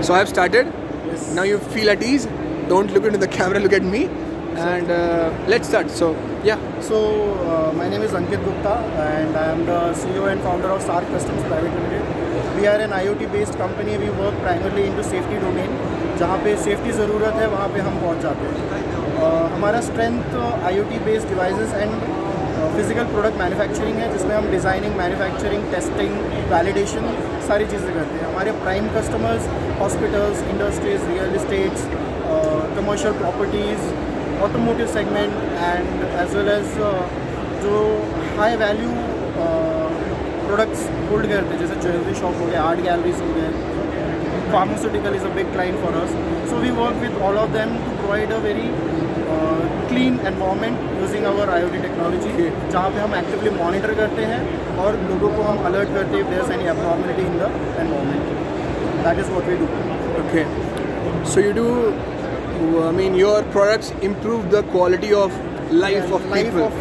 So I have started. Yes. Now you feel at ease. Don't look into the camera, look at me. And let's start. So, yeah. So, my name is Ankit Gupta and I am the CEO and founder of Sark Customs Private Limited. We are an IoT-based company. We work primarily into safety domain. जहाँ पे safety ज़रूरत है वहाँ पे हम पहुँच जाते हैं. हमारा strength IoT-based devices and physical product manufacturing है, जिसमें हम डिज़ाइनिंग, मैन्युफैक्चरिंग, टेस्टिंग, वैलिडेशन सारी चीज़ें करते हैं. हमारे prime customers hospitals, industries, real estates, commercial properties, automotive segment and as well as जो हाई वैल्यू प्रोडक्ट्स होल्ड करते हैं, जैसे ज्वेलरी शॉप हो गए, आर्ट गैलरीज हो गए, pharmaceutical is a big client for us. So we work with all of them to provide a very clean environment using our IoT technology, जहाँ पे हम actively monitor करते हैं और लोगों को हम alert करते हैं if there's any abnormality in the environment. That is what we do. Okay. So you do, I mean, your products improve the quality of life of people.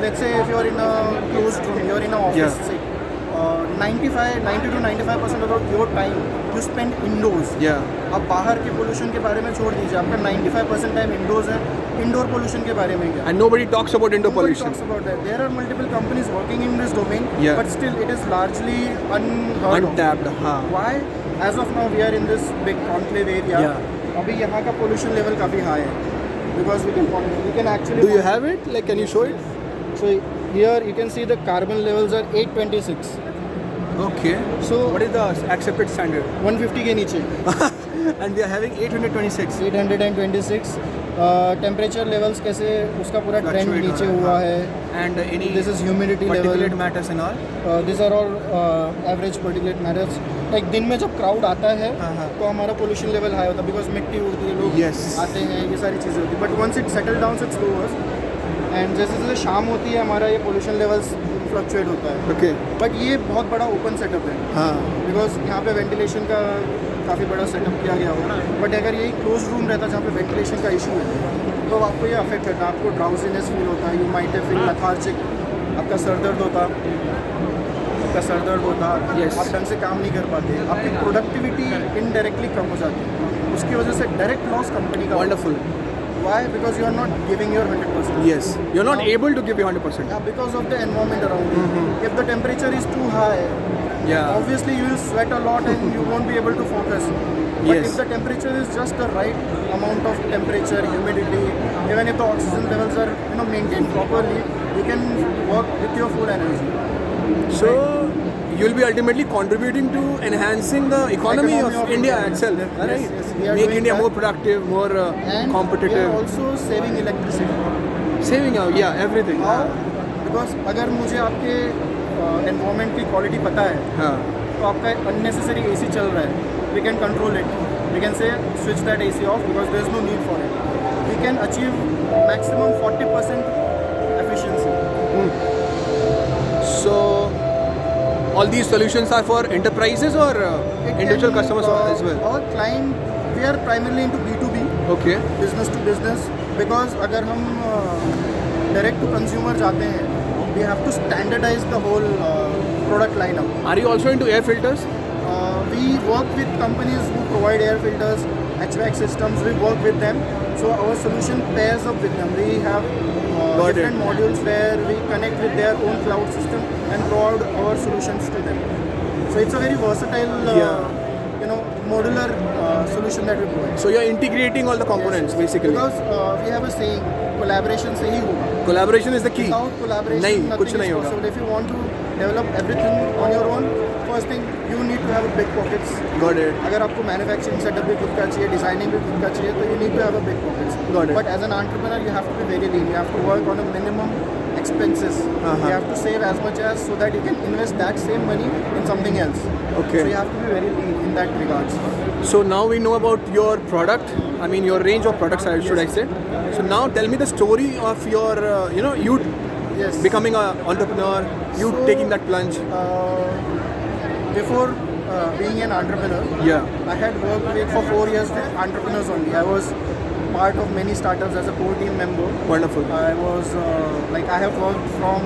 Let's say if you're in a closed room, you're in an office, say, 90 to 95% of your time you spend indoors. Yeah. अब बाहर के pollution के बारे में छोड़ दीजिए, आपका 95% time endorse है. इंडोर पोल्यूशन के बारे में क्या? And nobody talks about indoor Nobody pollution. talks about that. There are multiple companies working in this domain, Yeah. but still it is largely unheard of. Untapped. हाँ. Why? As of now we are in this big conclave area. Yeah. अभी यहाँ का pollution level काफ़ी high है, because we can actually. Do you have it? Like, can you show it? So here you can see the carbon levels are 826. Okay. So What is the accepted standard? 150 के नीचे. And we are having 826. 826. Temperature levels कैसे उसका पूरा trend Fluctuate नीचे हो रहा हुआ है. है. And any this is humidity level. particulate matters and all. This are all average particulate matters. Like दिन में जब क्राउड आता है हाँ. तो हमारा पोल्यूशन लेवल हाई होता है, बिकॉज मिट्टी उड़ती है, लोग Yes. आते हैं, ये सारी चीज़ें होती है. But once it settle down it's lowers, and जैसे जैसे शाम होती है हमारा ये पोल्यूशन लेवल्स फ्लक्चुएट होता है. Okay. बट ये बहुत बड़ा ओपन सेटअप है, हाँ. बिकॉज यहाँ पे वेंटिलेशन का काफ़ी बड़ा सेटअप किया गया होगा. बट अगर यही क्लोज रूम रहता जहाँ पे वेंटिलेशन का इशू है तो आपको ये अफेक्ट करता है. आपको ड्राउजीनेस फील होता है, यू माइट फील लेथार्जिक, आपका सर दर्द होता, Yes. आप ढंग से काम नहीं कर पाते, आपकी प्रोडक्टिविटी इनडायरेक्टली कम हो जाती है. उसकी वजह से डायरेक्ट लॉस कंपनी का. Wonderful. Why? Because you are not giving your 100%. Yes. You're not Now- able to give you 100%. Yeah, because of the environment around you. If the temperature is too high, Yeah. obviously you will sweat a lot and you won't be able to focus. But Yes. if the temperature is just the right amount of temperature, humidity, even if the oxygen levels are maintained properly, you can work with your full energy. So you'll be ultimately contributing to enhancing the economy of India itself. Yes, Right? yes, we are Make doing India that. more productive, more And we are competitive. also saving electricity. Saving out, yeah, everything. How? Because अगर मुझे आपके environment की quality पता है, हाँ. तो आपका unnecessary AC चल रहा है, we can control it. We can say switch that AC off because there is no need for it. We can achieve maximum 40% efficiency. So all these solutions are for enterprises or It individual can, customers as well? Our client, we are primarily into B2B, Okay. business to business, because अगर हम direct to consumer जाते हैं, we have to standardize the whole product lineup. Are you also into air filters? We work with companies who provide air filters, HVAC systems. We work with them, so our solution pairs up with them. We have Got different it. modules where we connect with their own cloud system and provide our solutions to them. So it's a very versatile, modular solution that we provide. So you're integrating all the components Yes. basically. Because we have a saying, collaboration से ही होगा. Collaboration is the key. Without collaboration, नहीं, nothing कुछ is नहीं होगा. possible. If you want to develop everything on your own, first thing you need to have a big pockets. Got it. अगर आपको manufacturing setup भी खुद का चाहिए, डिजाइनिंग भी खुद का चाहिए, तो you need to have a big pockets. Got it. But as an entrepreneur you have to be very lean. You have to work on a minimum expenses. You have to save as much as so that you can invest that same money in something else. Okay. So you have to be very lean in that regards. So now we know about your product. I mean your range of products, should I say? So now tell me the story of your, you Yes. becoming an entrepreneur, you So, taking that plunge. Before being an entrepreneur, Yeah. I had worked for 4 years with entrepreneurs only. I was part of many startups as a core team member. Wonderful. I was I have worked from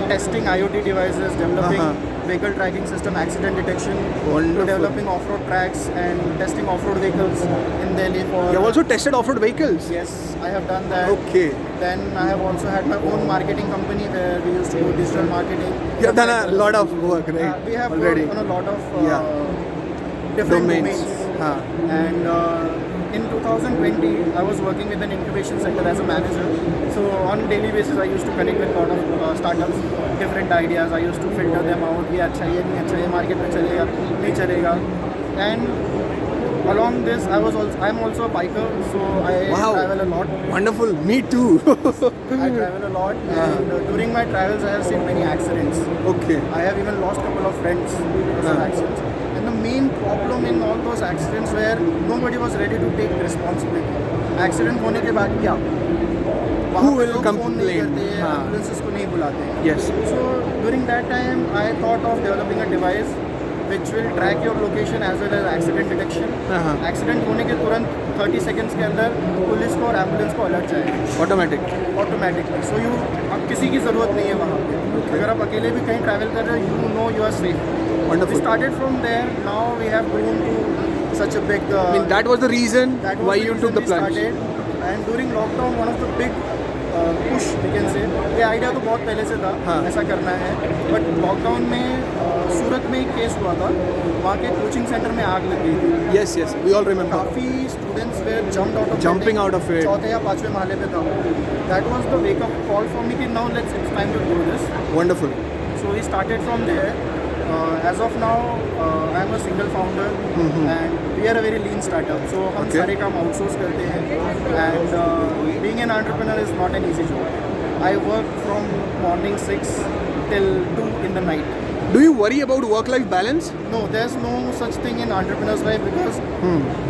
testing IoT devices, developing vehicle tracking system, accident detection, to Wonderful. developing off-road tracks and testing off-road vehicles in Delhi for... You have also tested off-road vehicles? Yes, I have done that. Okay. Then I have also had my own marketing company where we used to do digital marketing. You have done a lot of work, right? We have already. worked on a lot of Yeah. different Domains. domains. Huh. And in 2020, I was working with an incubation center as a manager. So on daily basis, I used to connect with a lot of startups, different ideas. I used to filter them out. ये अच्छा है, ये नहीं अच्छा है, market में चलेगा, नहीं चलेगा. And along this, I'm also a biker, so I Wow. travel a lot. Wonderful. Me too. I travel a lot, and during my travels, I have seen many accidents. Okay. I have even lost a couple of friends because of accidents. And the main problem in all those accidents where nobody was ready to take responsibility. Accident होने के बाद क्या? वहाँ पे will लोग phone नहीं complain? करते, हाँ. ambulances को नहीं बुलाते. Yes. So during that time, I thought of developing a device which will track your location as well as accident detection. Accident होने के तुरंत 30 seconds के अंदर पुलिस को और एम्बुलेंस को अलर्ट जाएगा. Automatic. ऑटोमेटिकली. सो अब किसी की ज़रूरत नहीं है वहाँ पे. अगर आप अकेले भी कहीं ट्रैवल कर रहे हो, you know you are safe. Wonderful. We started from there. Now we have grown to such a big. I mean, that was the reason that was why the you reason took the we plunge. started. And during lockdown, one of the big push we can say. ये idea तो बहुत पहले से था. हाँ. ऐसा करना है. बट लॉकडाउन में सूरत में एक केस हुआ था. वहाँ के कोचिंग सेंटर में आग लग गई थी. Yes, yes. We all remember. काफ़ी students way jumping Jumping out of it. चौथे या पांचवें महले पे था. That was the wake up call for me कि now it's time to do this. Wonderful. So we started from there. As of now, I am a single founder, and we are a very lean startup. So हम Okay. सारे काम outsource करते हैं. And being an entrepreneur is not an easy job. I work from morning 6 till 2 in the night. Do you worry about work-life balance? No, there's no such thing in entrepreneur's life because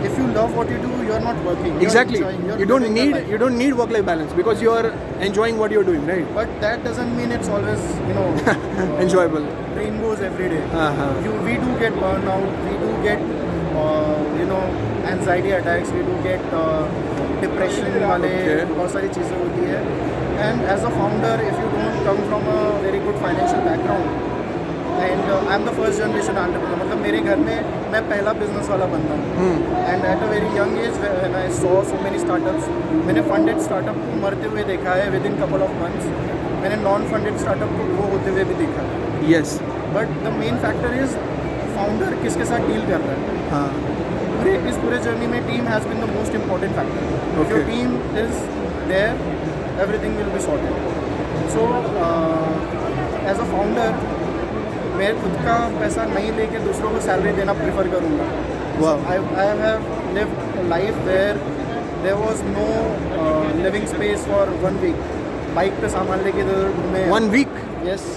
if you love what you do, you're not working. You're Exactly. enjoying, you're You don't living your life. need work-life balance because you are enjoying what you're doing, right? But that doesn't mean it's always, Enjoyable. rainbows every day. Uh-huh. We do get burnout, we do get, anxiety attacks, we do get depression वाले Okay. बहुत सारी चीज़ें होती है. And as a founder, if you don't come from a very good financial background, and I'm the first generation entrepreneur, मतलब मेरे घर में मैं पहला बिजनेस वाला बंदा हूँ. And at a very young age, when I saw so many startups, मैंने funded startup को मरते हुए देखा है within couple of months. मैंने non-funded startup को grow होते हुए भी देखा है. Yes. But the main factor is founder किसके साथ डील कर रहा है. हाँ. इस पूरे जर्नी में team has been the most important factor. If your team is there, everything will be sorted. So as a founder मैं खुद का पैसा नहीं लेके दूसरों को सैलरी देना प्रेफर करूँगा. Wow. I have lived a life where there was no living space for 1 week. Bike पे सामान लेके इधर घूमे. 1 week. Yes,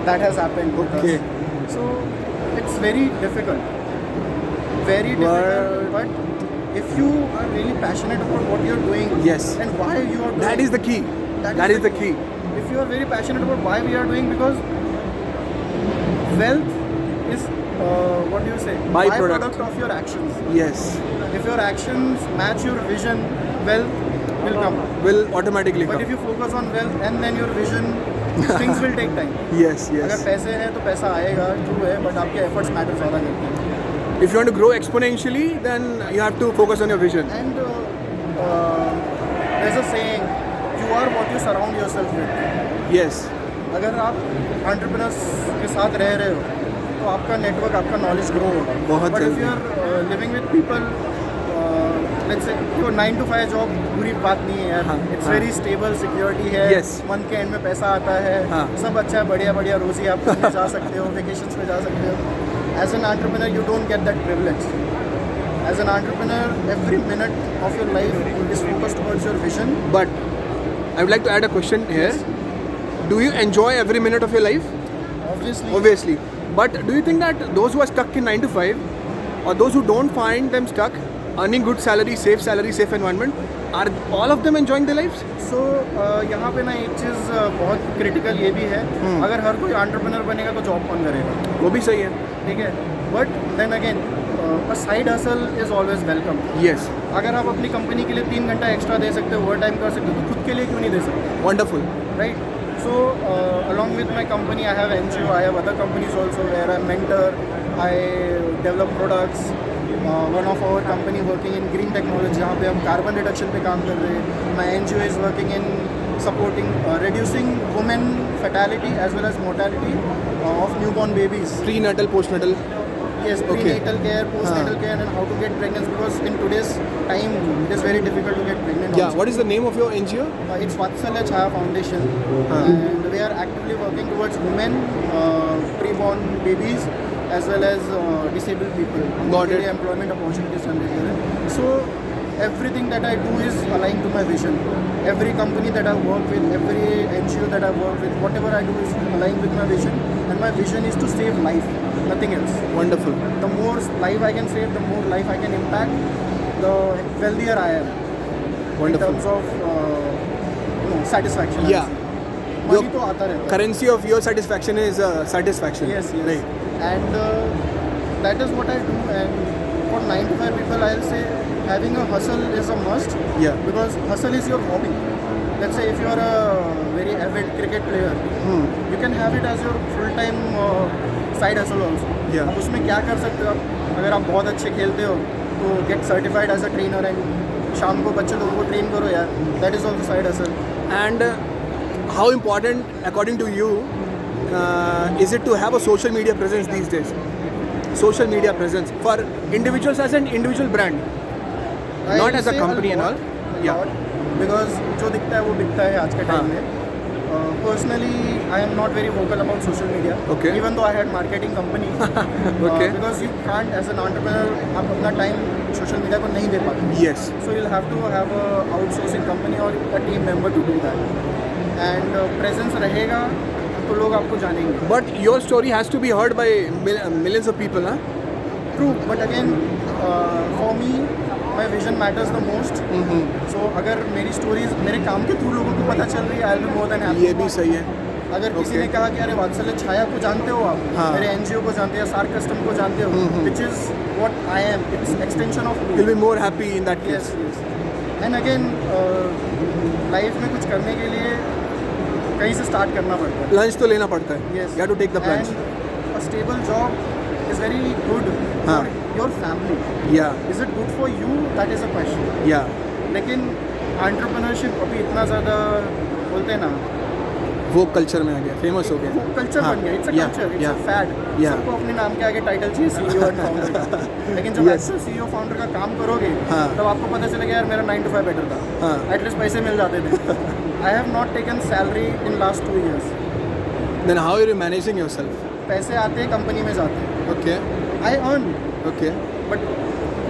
that has happened with Okay. us. So it's very difficult. Very difficult. But if you are really passionate about what you're doing, Yes. and why you are doing, That is the key. That is the key. If you are very passionate about why we are doing, because wealth is what do you say? Byproduct of your actions. Yes. If your actions match your vision, wealth will come. Will automatically But come. if you focus on wealth and then your vision, things will take time. Yes, अगर yes. पैसे हैं तो पैसा आएगा, true है, but आपके efforts matter ज़्यादा करते हैं. If you want to grow exponentially, then you have to focus on your vision. And there's a saying, you are what you surround yourself with. Yes. अगर आप entrepreneurs के साथ रह रहे हो, तो आपका network, आपका knowledge grow होगा. बहुत But if जल्दी. you are living with people, let's say तो 9 to 5 जॉब बुरी बात नहीं है यार. हाँ, It's हाँ. very stable, security है. Yes. Month के end में पैसा आता है. हाँ. सब अच्छा है, बढ़िया बढ़िया रोज ही आप घूमने जा सकते हो, vacations पे जा सकते हो. As an entrepreneur, you don't get that privilege. As an entrepreneur, every minute of your life is focused towards your vision. But I would like to add a question here. Do you enjoy every minute of your life? Obviously, Obviously. But do you think that those who are stuck in 9 to 5 or those who don't find them stuck, earning good salary, safe environment, are all of them enjoying their lives? So यहाँ पे ना एक चीज़ बहुत critical ये भी है. अगर हर कोई एंटरप्रेन्योर बनेगा तो जॉब कौन करेगा. वो भी सही है. ठीक है. But then again a side hustle is always welcome. Yes. अगर आप अपनी कंपनी के लिए 3 घंटा एक्स्ट्रा दे सकते हो, ओवर टाइम कर सकते हो, तो खुद के लिए क्यों नहीं दे सकते. Wonderful. Right. So along with my company, I have NGO, I have other companies also where I mentor, I develop products. One of our company working in green technology, जहाँ पे हम carbon reduction पे काम कर रहे हैं. My NGO is working in supporting reducing women fatality as well as mortality of newborn babies. Prenatal, postnatal. Yes, Okay. prenatal care, postnatal care, and how to get pregnant, because in today's time it is very difficult to get pregnant. Yeah, also. what is the name of your NGO? It's Vatsalya Chaya Foundation, and we are actively working towards women, preborn babies, as well as disabled people. Got it. Employment opportunities and so everything that I do is aligned to my vision. Every company that I work with, every NGO that I work with, whatever I do is aligned with my vision, and my vision is to save life, nothing else. Wonderful. The more life I can save, the more life I can impact, the wealthier I am. Wonderful. In terms of satisfaction. Yeah. Money Your तो आता रहता है. Currency of your satisfaction is satisfaction. Yes, yes. Right. And that is what I do. And for 9 to 5 people, I'll say having a hustle is a must. Yeah. Because hustle is your hobby. Let's say if you are a very avid cricket player, you can have it as your full-time side hustle also. Yeah. अब उसमें क्या कर सकते हो आप? अगर आप बहुत अच्छे खेलते हो तो get certified as a trainer and शाम को बच्चे लोगों को train करो यार. That is also side hustle. And how important, according to you, is it to have a social media presence these days? Social media presence for individuals as an individual brand, not as a company and all. Yeah. Because जो दिखता है वो बिकता है आज के time में. Personally, I am not very vocal about social media. Okay. Even though I had marketing company. Okay. Because you can't, as an entrepreneur, आप अपना time social media को नहीं दे पाते. Yes. So you'll have to have a outsourcing company or a team member to do that. And presence रहेगा तो लोग आपको जानेंगे. But your story has to be heard by millions of people, huh? True, but again, for me, my vision matters the most. So अगर मेरी stories मेरे काम के through लोगों को पता चल रही है, I'll be more than happy. ये भी सही है. अगर किसी Okay. ने कहा कि अरे वात्सल्य छाया को जानते हो आप, हाँ. मेरे NGO को जानते हो, सार्क कस्टम को जानते हो, which is what I am. It's extension of me. You'll be more happy in that case. Yes, yes. And again, life में कुछ करने के लिए कहीं से स्टार्ट करना पड़ता है. Lunch तो लेना पड़ता है. Yes. You have to take the plunge. And a stable job is very good हाँ. for your family. Yeah. Is it good for you? That is a question. Yeah. लेकिन entrepreneurship अभी इतना ज़्यादा बोलते हैं ना, वो कल्चर में आ गया, फेमस हो गया. वो कल्चर हाँ. बन गया. It's a Yeah. Culture, it's a Yeah. Fad. Yeah. सबको अपने नाम के आगे टाइटल चाहिए CEO एंड फाउंडर का. लेकिन जब Yes. आप CEO फाउंडर का काम करोगे हाँ. तब आपको पता चलेगा यार मेरा 9 to 5 बेटर था. हाँ. एटलीस्ट पैसे मिल जाते थे. I have not taken salary in last 2 years. Then how are you managing yourself? पैसे आते कंपनी में जाते. Okay. I earn, Okay. But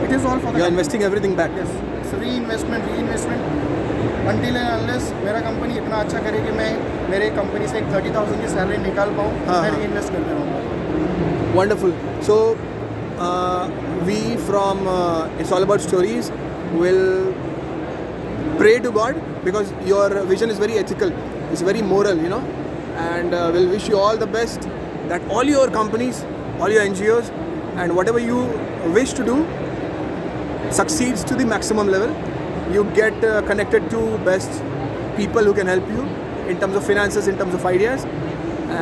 it is all for You are investing everything back. Yes, it's reinvestment until and unless मेरा company इतना अच्छा करे कि मैं मेरे कंपनी से एक 30,000 की सैलरी निकाल पाऊँ, हाँ, मैं हाँ. reinvest करते रहूँगा. Wonderful. So, we from It's All About Stories will pray to God, because your vision is very ethical, it's very moral, you know, and we'll wish you all the best, that all your companies, all your NGOs, and whatever you wish to do succeeds to the maximum level. You get connected to best people who can help you in terms of finances, in terms of ideas,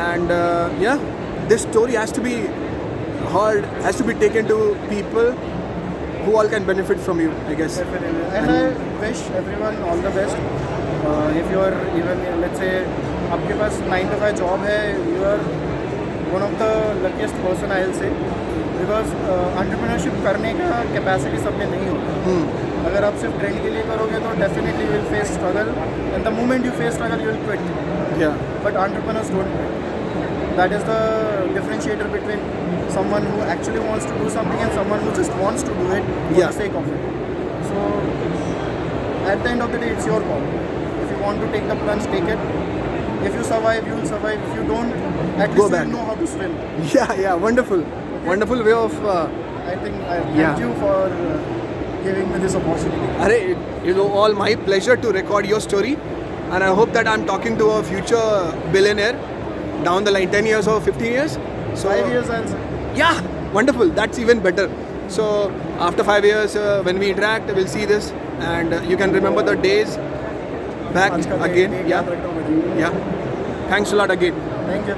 and yeah, this story has to be heard, has to be taken to people who all can benefit from you, I guess. Definitely. And I wish everyone all the best. If you are even, let's say, आपके पास 9 to 5 job है, you are one of the luckiest person, I'll say, because entrepreneurship करने का capacity सब में नहीं होता. अगर आप सिर्फ ट्रेंड के लिए करोगे तो definitely you will face struggle, and the moment you face struggle you will quit. Yeah. But entrepreneurs don't quit. That is the differentiator between someone who actually wants to do something and someone who just wants to do it for Yeah. the sake of it. So at the end of the day, it's your call. If you want to take the plunge, take it. If you survive, you will survive. If you don't, at Go least back. you know how to swim. Yeah, wonderful. Wonderful way of I think I Yeah. thank you for giving me this opportunity. Arey, you know, all my pleasure to record your story, and I hope that I'm talking to a future billionaire down the line, 10 years or 15 years. So 5 years and yeah, wonderful. That's even better. So after 5 years, when we interact, we'll see this, and you can remember the days back आज का again. date Yeah, याद रखना मुझे. yeah. Thanks a lot again. Thank you.